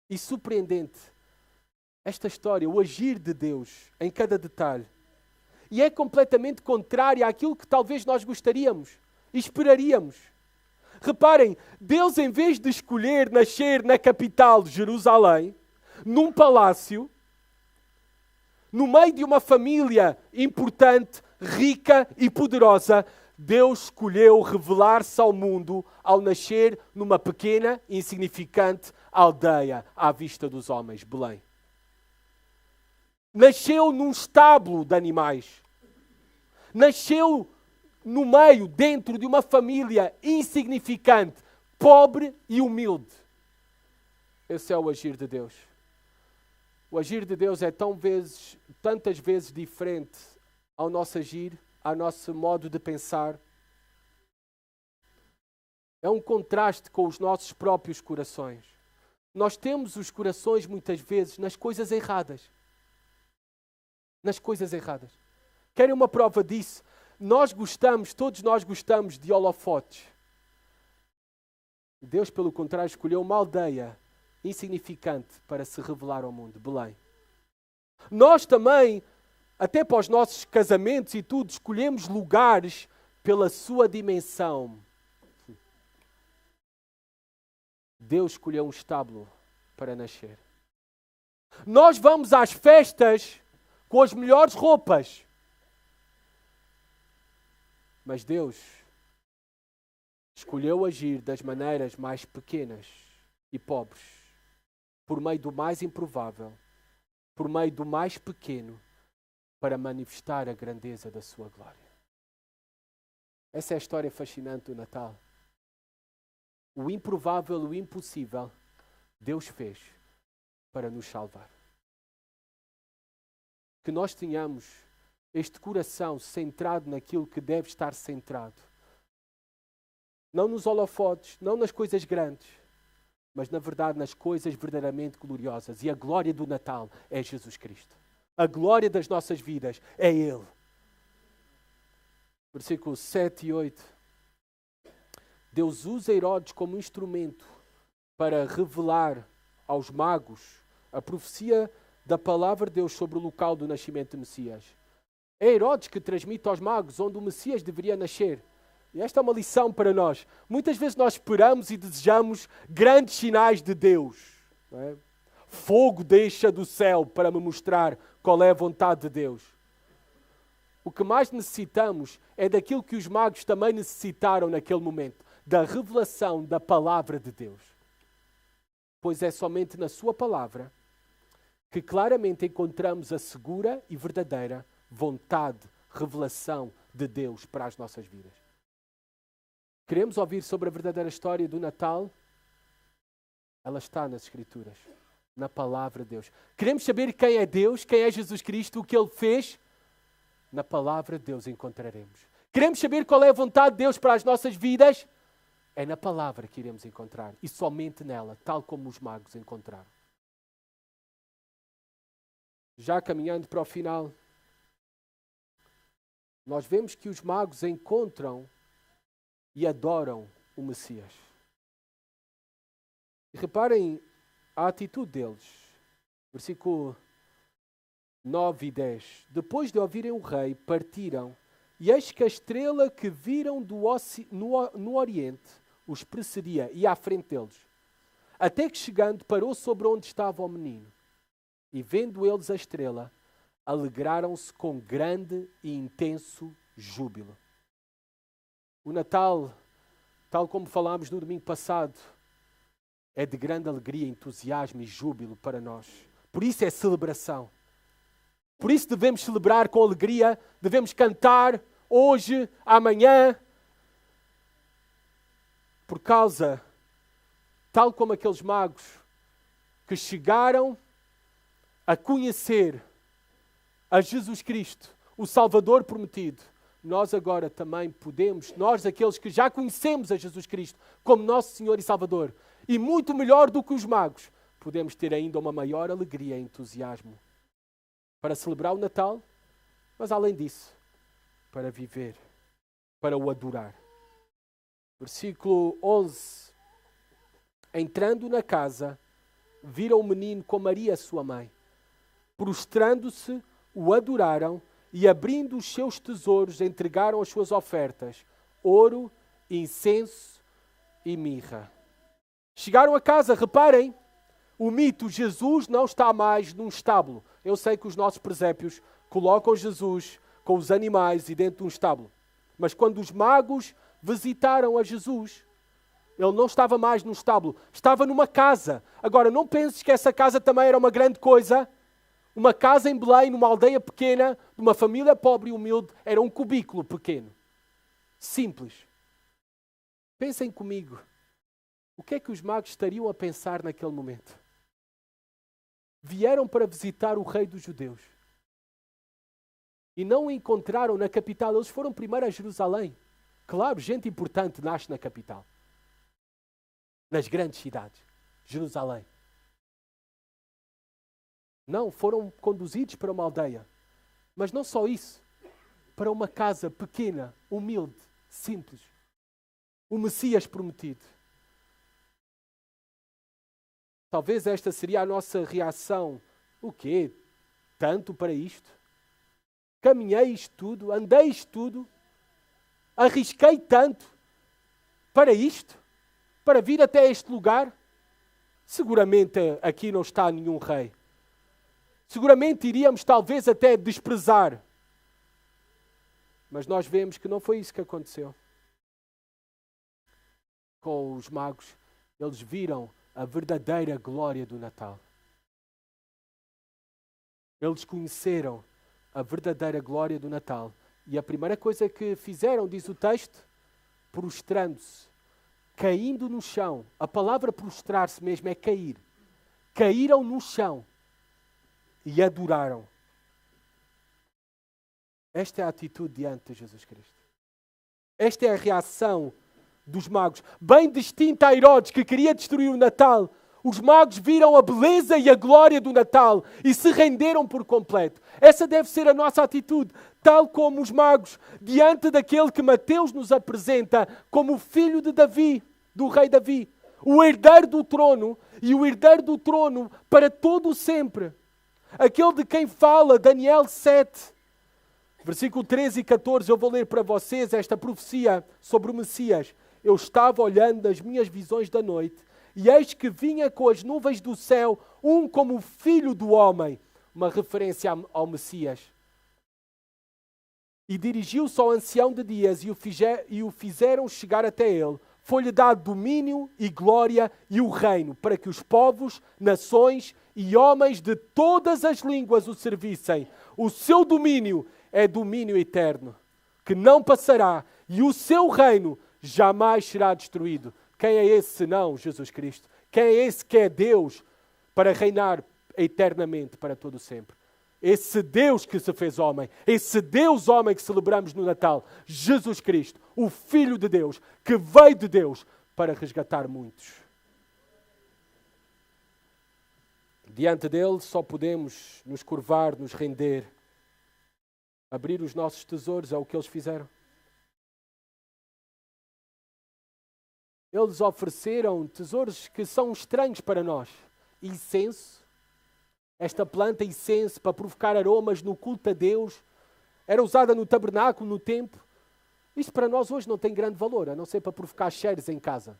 e surpreendente. Esta história, o agir de Deus em cada detalhe. E é completamente contrária àquilo que talvez nós gostaríamos e esperaríamos. Reparem, Deus, em vez de escolher nascer na capital de Jerusalém, num palácio, no meio de uma família importante, rica e poderosa, Deus escolheu revelar-se ao mundo ao nascer numa pequena, insignificante aldeia à vista dos homens, Belém. Nasceu num estábulo de animais. Nasceu no meio, dentro de uma família insignificante, pobre e humilde. Esse é o agir de Deus. O agir de Deus é tantas vezes diferente ao nosso agir, ao nosso modo de pensar. É um contraste com os nossos próprios corações. Nós temos os corações muitas vezes nas coisas erradas. Nas coisas erradas. Querem uma prova disso? Todos nós gostamos de holofotes. Deus, pelo contrário, escolheu uma aldeia insignificante para se revelar ao mundo, Belém. Nós também, até para os nossos casamentos e tudo, escolhemos lugares pela sua dimensão. Deus escolheu um estábulo para nascer. Nós vamos às festas com as melhores roupas. Mas Deus escolheu agir das maneiras mais pequenas e pobres, por meio do mais improvável, por meio do mais pequeno, para manifestar a grandeza da sua glória. Essa é a história fascinante do Natal. O improvável, o impossível, Deus fez para nos salvar. Que nós tenhamos este coração centrado naquilo que deve estar centrado. Não nos holofotes, não nas coisas grandes, mas na verdade nas coisas verdadeiramente gloriosas. E a glória do Natal é Jesus Cristo. A glória das nossas vidas é Ele. Versículos 7 e 8. Deus usa Herodes como instrumento para revelar aos magos a profecia da palavra de Deus sobre o local do nascimento de Messias. É Herodes que transmite aos magos onde o Messias deveria nascer. E esta é uma lição para nós. Muitas vezes nós esperamos e desejamos grandes sinais de Deus. Não é? Fogo deixa do céu para me mostrar qual é a vontade de Deus. O que mais necessitamos é daquilo que os magos também necessitaram naquele momento. Da revelação da palavra de Deus. Pois é somente na sua palavra que claramente encontramos a segura e verdadeira vontade, revelação de Deus para as nossas vidas. Queremos ouvir sobre a verdadeira história do Natal? Ela está nas Escrituras, na palavra de Deus. Queremos saber quem é Deus, quem é Jesus Cristo, o que Ele fez? Na palavra de Deus encontraremos. Queremos saber qual é a vontade de Deus para as nossas vidas? É na palavra que iremos encontrar. E somente nela, tal como os magos encontraram. Já caminhando para o final, nós vemos que os magos encontram e adoram o Messias. E reparem a atitude deles. Versículo 9 e 10. Depois de ouvirem o rei, partiram, e eis que a estrela que viram no Oriente os precedia, e à frente deles. Até que chegando, parou sobre onde estava o menino. E vendo eles a estrela, alegraram-se com grande e intenso júbilo. O Natal, tal como falámos no domingo passado, é de grande alegria, entusiasmo e júbilo para nós. Por isso é celebração. Por isso devemos celebrar com alegria, devemos cantar hoje, amanhã, por causa, tal como aqueles magos que chegaram a conhecer a Jesus Cristo, o Salvador prometido, nós agora também podemos, nós aqueles que já conhecemos a Jesus Cristo como nosso Senhor e Salvador, e muito melhor do que os magos, podemos ter ainda uma maior alegria e entusiasmo para celebrar o Natal, mas além disso, para viver, para o adorar. Versículo 11. Entrando na casa, viram o menino com Maria, sua mãe. Prostrando-se, o adoraram e, abrindo os seus tesouros, entregaram as suas ofertas, ouro, incenso e mirra. Chegaram a casa, reparem, o mito Jesus não está mais num estábulo. Eu sei que os nossos presépios colocam Jesus com os animais e dentro de um estábulo. Mas quando os magos visitaram a Jesus, ele não estava mais num estábulo, estava numa casa. Agora, não penses que essa casa também era uma grande coisa. Uma casa em Belém, numa aldeia pequena, de uma família pobre e humilde, era um cubículo pequeno. Simples. Pensem comigo. O que é que os magos estariam a pensar naquele momento? Vieram para visitar o rei dos judeus. E não o encontraram na capital. Eles foram primeiro a Jerusalém. Claro, gente importante nasce na capital. Nas grandes cidades. Jerusalém. Não, foram conduzidos para uma aldeia. Mas não só isso. Para uma casa pequena, humilde, simples. O Messias prometido. Talvez esta seria a nossa reação. O quê? Tanto para isto? Caminhei isto tudo, andei isto tudo, arrisquei tanto para isto, para vir até este lugar. Seguramente aqui não está nenhum rei. Seguramente iríamos talvez até desprezar. Mas nós vemos que não foi isso que aconteceu. Com os magos, eles viram a verdadeira glória do Natal. Eles conheceram a verdadeira glória do Natal. E a primeira coisa que fizeram, diz o texto, prostrando-se, caindo no chão. A palavra prostrar-se mesmo é cair. Caíram no chão e adoraram. Esta é a atitude diante de Jesus Cristo. Esta é a reação dos magos, bem distinta a Herodes, que queria destruir o Natal. Os magos viram a beleza e a glória do Natal e se renderam por completo. Essa deve ser a nossa atitude, tal como os magos, diante daquele que Mateus nos apresenta como o filho de Davi, do rei Davi, o herdeiro do trono e o herdeiro do trono para todo o sempre. Aquele de quem fala Daniel 7. Versículo 13 e 14, eu vou ler para vocês esta profecia sobre o Messias. Eu estava olhando das minhas visões da noite, e eis que vinha com as nuvens do céu, um como o Filho do Homem, uma referência ao Messias. E dirigiu-se ao ancião de dias e o fizeram chegar até ele. Foi-lhe dado domínio e glória e o reino, para que os povos, nações e homens de todas as línguas o servissem. O seu domínio é domínio eterno, que não passará, e o seu reino jamais será destruído. Quem é esse senão Jesus Cristo? Quem é esse que é Deus para reinar eternamente para todo sempre? Esse Deus que se fez homem, esse Deus homem que celebramos no Natal, Jesus Cristo, o Filho de Deus, que veio de Deus para resgatar muitos. Diante dele só podemos nos curvar, nos render, abrir os nossos tesouros, é o que eles fizeram. Eles ofereceram tesouros que são estranhos para nós. Incenso, esta planta incenso para provocar aromas no culto a Deus, era usada no tabernáculo, no templo. Isto para nós hoje não tem grande valor, a não ser para provocar cheiros em casa.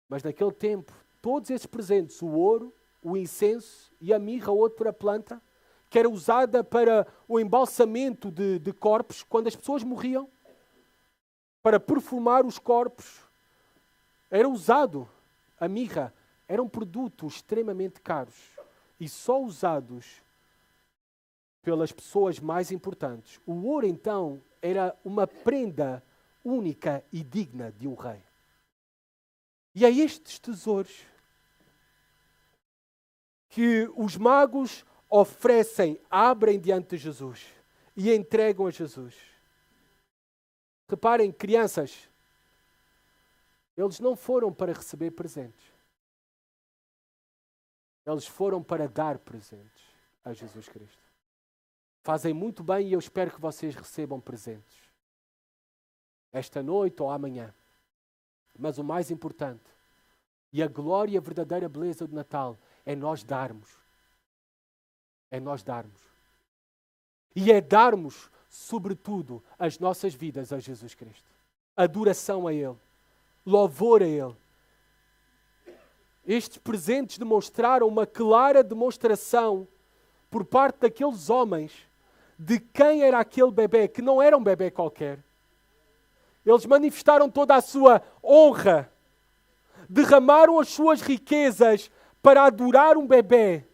Mas naquele tempo, todos esses presentes, o ouro, o incenso e a mirra, outra planta, que era usada para o embalsamento de corpos, quando as pessoas morriam, para perfumar os corpos, era usado a mirra. Eram produtos extremamente caros e só usados pelas pessoas mais importantes. O ouro, então, era uma prenda única e digna de um rei. E é estes tesouros que os magos oferecem, abrem diante de Jesus e entregam a Jesus. Reparem, crianças, eles não foram para receber presentes. Eles foram para dar presentes a Jesus Cristo. Fazem muito bem e eu espero que vocês recebam presentes. Esta noite ou amanhã. Mas o mais importante, e a glória e a verdadeira beleza do Natal, é nós darmos. É nós darmos. E é darmos, sobretudo, as nossas vidas a Jesus Cristo. Adoração a Ele. Louvor a Ele. Estes presentes demonstraram uma clara demonstração por parte daqueles homens de quem era aquele bebê, que não era um bebê qualquer. Eles manifestaram toda a sua honra, derramaram as suas riquezas para adorar um bebê.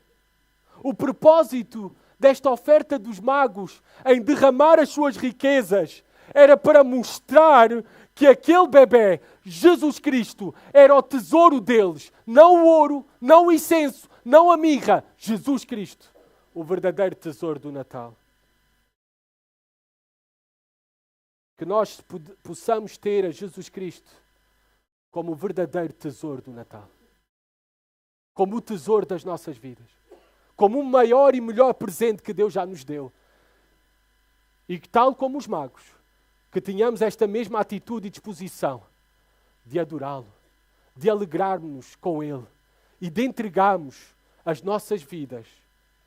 O propósito desta oferta dos magos em derramar as suas riquezas era para mostrar que aquele bebê, Jesus Cristo, era o tesouro deles. Não o ouro, não o incenso, não a mirra. Jesus Cristo, o verdadeiro tesouro do Natal. Que nós possamos ter a Jesus Cristo como o verdadeiro tesouro do Natal. Como o tesouro das nossas vidas. Como o maior e melhor presente que Deus já nos deu. E que tal como os magos, que tenhamos esta mesma atitude e disposição de adorá-lo, de alegrarmos-nos com Ele e de entregarmos as nossas vidas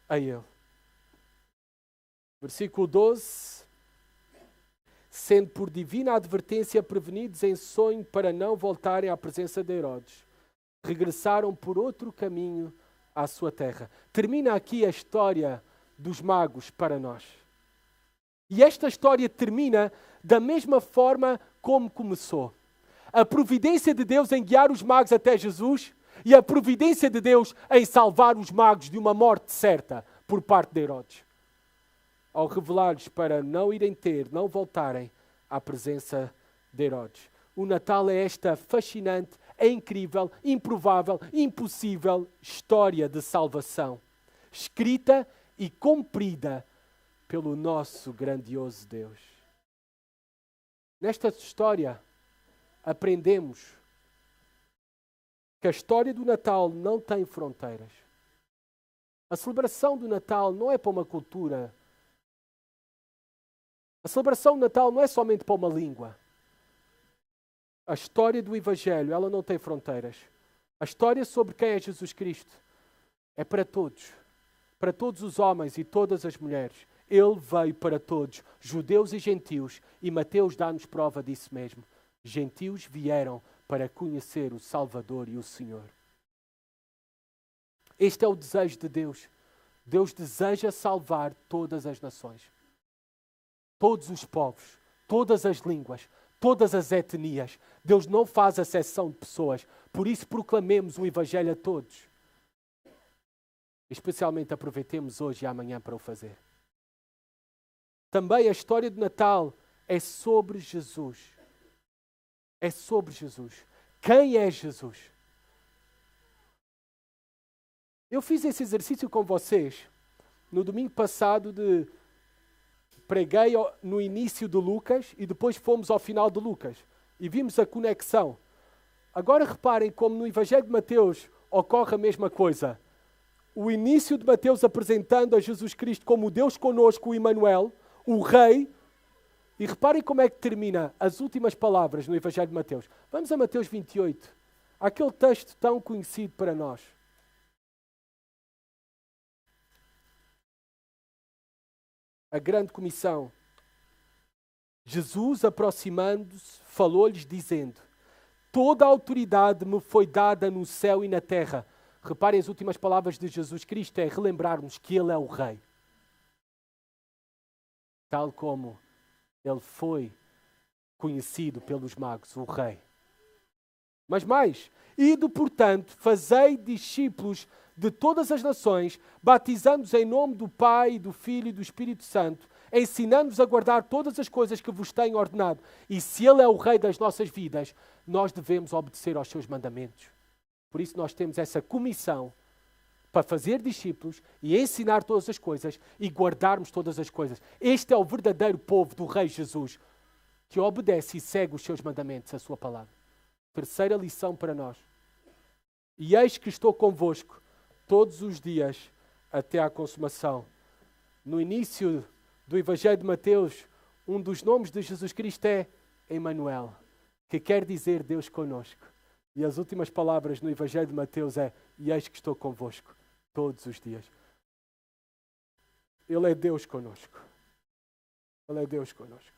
a Ele. Versículo 12. Sendo por divina advertência prevenidos em sonho para não voltarem à presença de Herodes, regressaram por outro caminho à sua terra. Termina aqui a história dos magos para nós. E esta história termina da mesma forma como começou. A providência de Deus em guiar os magos até Jesus e a providência de Deus em salvar os magos de uma morte certa por parte de Herodes. Ao revelar-lhes para não irem ter, não voltarem à presença de Herodes. O Natal é esta fascinante, incrível, improvável, impossível história de salvação, escrita e cumprida pelo nosso grandioso Deus. Nesta história, aprendemos que a história do Natal não tem fronteiras. A celebração do Natal não é para uma cultura. A celebração do Natal não é somente para uma língua. A história do Evangelho, ela não tem fronteiras. A história sobre quem é Jesus Cristo é para todos os homens e todas as mulheres. Ele veio para todos, judeus e gentios, e Mateus dá-nos prova disso mesmo. Gentios vieram para conhecer o Salvador e o Senhor. Este é o desejo de Deus. Deus deseja salvar todas as nações, todos os povos, todas as línguas, todas as etnias. Deus não faz acepção de pessoas. Por isso proclamemos o Evangelho a todos. Especialmente aproveitemos hoje e amanhã para o fazer. Também a história do Natal é sobre Jesus. É sobre Jesus. Quem é Jesus? Eu fiz esse exercício com vocês no domingo passado preguei no início de Lucas e depois fomos ao final de Lucas e vimos a conexão. Agora reparem como no Evangelho de Mateus ocorre a mesma coisa. O início de Mateus apresentando a Jesus Cristo como o Deus conosco, o Emmanuel, o Rei. E reparem como é que termina as últimas palavras no Evangelho de Mateus. Vamos a Mateus 28. Aquele texto tão conhecido para nós. A grande comissão. Jesus, aproximando-se, falou-lhes dizendo: toda a autoridade me foi dada no céu e na terra. Reparem as últimas palavras de Jesus Cristo, é relembrarmos que Ele é o Rei. Tal como Ele foi conhecido pelos magos, o Rei. Mas mais, ide, portanto, fazei discípulos de todas as nações, batizando-os em nome do Pai, do Filho e do Espírito Santo, ensinando-os a guardar todas as coisas que vos tenho ordenado. E se Ele é o Rei das nossas vidas, nós devemos obedecer aos seus mandamentos. Por isso nós temos essa comissão para fazer discípulos e ensinar todas as coisas e guardarmos todas as coisas. Este é o verdadeiro povo do Rei Jesus, que obedece e segue os seus mandamentos, a sua palavra. Terceira lição para nós. E eis que estou convosco todos os dias até à consumação. No início do Evangelho de Mateus, um dos nomes de Jesus Cristo é Emmanuel, que quer dizer Deus conosco. E as últimas palavras no Evangelho de Mateus é: e eis que estou convosco todos os dias. Ele é Deus conosco. Ele é Deus conosco.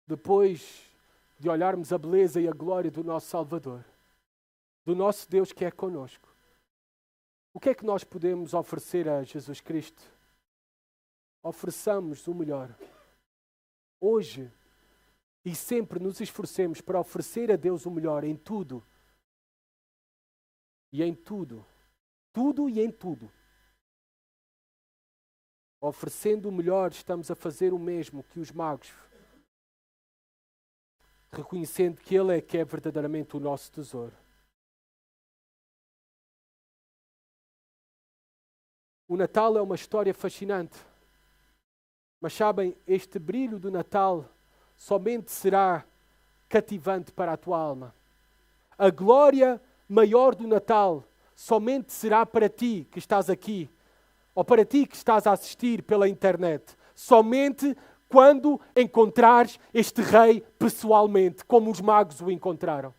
Depois de olharmos a beleza e a glória do nosso Salvador, do nosso Deus que é conosco, o que é que nós podemos oferecer a Jesus Cristo? Ofereçamos o melhor. Hoje e sempre nos esforcemos para oferecer a Deus o melhor em tudo. E em tudo. Tudo e em tudo. Oferecendo o melhor, estamos a fazer o mesmo que os magos. Reconhecendo que Ele é que é verdadeiramente o nosso tesouro. O Natal é uma história fascinante. Mas sabem, este brilho do Natal somente será cativante para a tua alma. A glória maior do Natal somente será para ti que estás aqui, ou para ti que estás a assistir pela internet. Somente quando encontrares este Rei pessoalmente, como os magos o encontraram.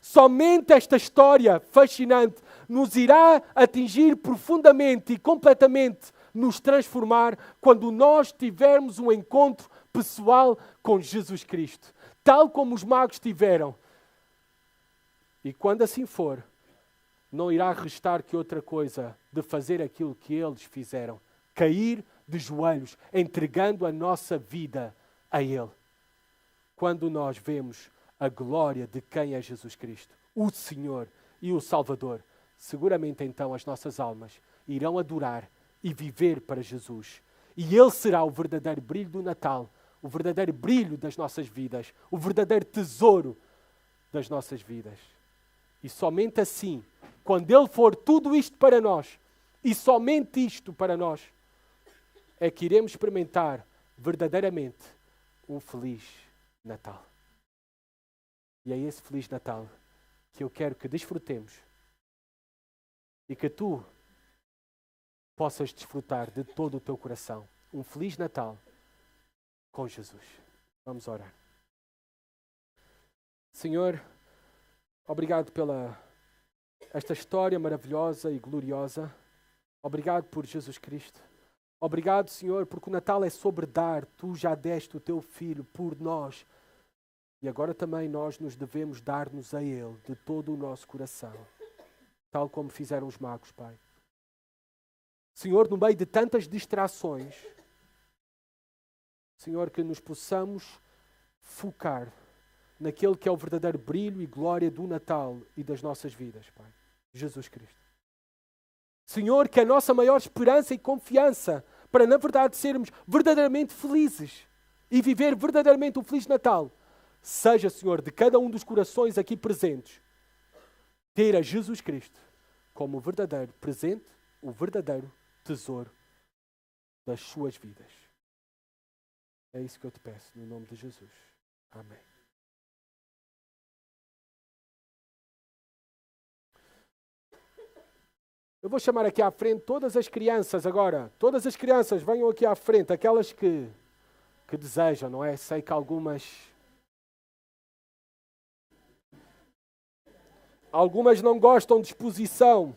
Somente esta história fascinante nos irá atingir profundamente e completamente, nos transformar, quando nós tivermos um encontro pessoal com Jesus Cristo, tal como os magos tiveram. E quando assim for, não irá restar que outra coisa de fazer aquilo que eles fizeram: cair de joelhos, entregando a nossa vida a Ele. Quando nós vemos a glória de quem é Jesus Cristo, o Senhor e o Salvador, seguramente então as nossas almas irão adorar e viver para Jesus. E Ele será o verdadeiro brilho do Natal, o verdadeiro brilho das nossas vidas, o verdadeiro tesouro das nossas vidas. E somente assim, quando Ele for tudo isto para nós, e somente isto para nós, é que iremos experimentar verdadeiramente um Feliz Natal. E é esse Feliz Natal que eu quero que desfrutemos e que tu possas desfrutar de todo o teu coração. Um Feliz Natal com Jesus. Vamos orar. Senhor, obrigado pela esta história maravilhosa e gloriosa. Obrigado por Jesus Cristo. Obrigado, Senhor, porque o Natal é sobre dar. Tu já deste o teu Filho por nós. E agora também nós nos devemos dar-nos a Ele de todo o nosso coração. Tal como fizeram os magos, Pai. Senhor, no meio de tantas distrações, Senhor, que nos possamos focar naquele que é o verdadeiro brilho e glória do Natal e das nossas vidas, Pai. Jesus Cristo. Senhor, que a nossa maior esperança e confiança para, na verdade, sermos verdadeiramente felizes e viver verdadeiramente um Feliz Natal, seja, Senhor, de cada um dos corações aqui presentes, ter a Jesus Cristo como o verdadeiro presente, o verdadeiro tesouro das suas vidas. É isso que eu te peço, no nome de Jesus. Amém. Eu vou chamar aqui à frente todas as crianças agora. Todas as crianças venham aqui à frente, aquelas que desejam, não é? Sei que algumas não gostam de exposição.